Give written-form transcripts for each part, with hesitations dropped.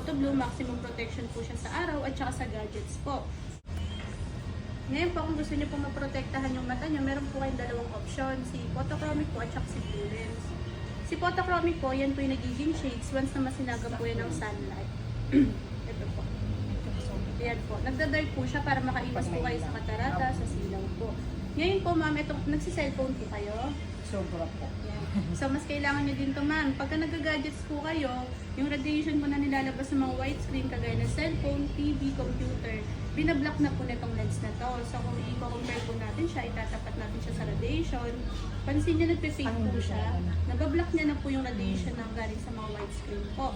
Photo Blue, maximum protection po siya sa araw at saka sa gadgets po. Ngayon po, kung gusto niyo po maprotektahan yung mata niyo, meron po kayong dalawang option, si photochromic po at saka si blue lens. Si photochromic po, yan po yung nagiging shades once na masinaga po yan ng sunlight. Ito po. Ayan po. Nagda-dark po siya para makaiwas po kayo sa katarata, sa silaw po. Ngayon po, ma'am, itong nagsi-cellphone po kayo. Sobra po. So, mas kailangan nyo din to, ma'am. Pagka nag-gadgets po kayo, yung radiation po na nilalabas sa mga widescreen, kagaya ng cellphone, TV, computer, binablock na po nitong lens na to. So, kung i-compare po natin siya, itatapat natin siya sa radiation, pansin nyo nagpe-fade po siya, nabablock niya na po yung radiation na galing sa mga widescreen po.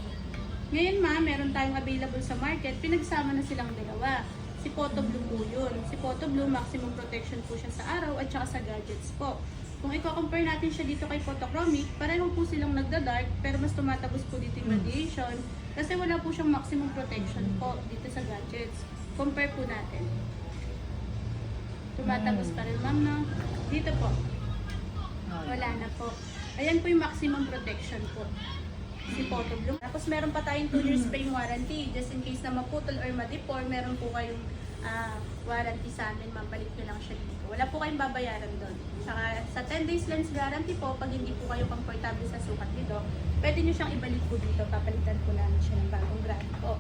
Ngayon, ma'am, meron tayong available sa market, pinagsama na silang dalawa. Si Photo Blue po yun. Si Photo Blue, maximum protection po siya sa araw at saka sa gadgets po. Kung i-compare natin siya dito kay Photochromic, pareho po silang nagda-dark pero mas tumatabos po dito yung radiation kasi wala po siyang maximum protection po dito sa gadgets. Compare po natin. Tumatabos pa rin, ma'am, no? Dito po. Wala na po. Ayan po yung maximum protection po. Si Photo Blue. Tapos meron pa tayong 2 years frame warranty. Just in case na maputol or madipor, meron po kayong warranty sa amin, mabalik nyo lang siya dito. Wala po kayong babayaran doon. Saka sa 10 days lens guarantee po, pag hindi po kayo comfortable sa sukat nito, pwede nyo siyang ibalik po dito, papalitan po namin siya ng bagong grant po.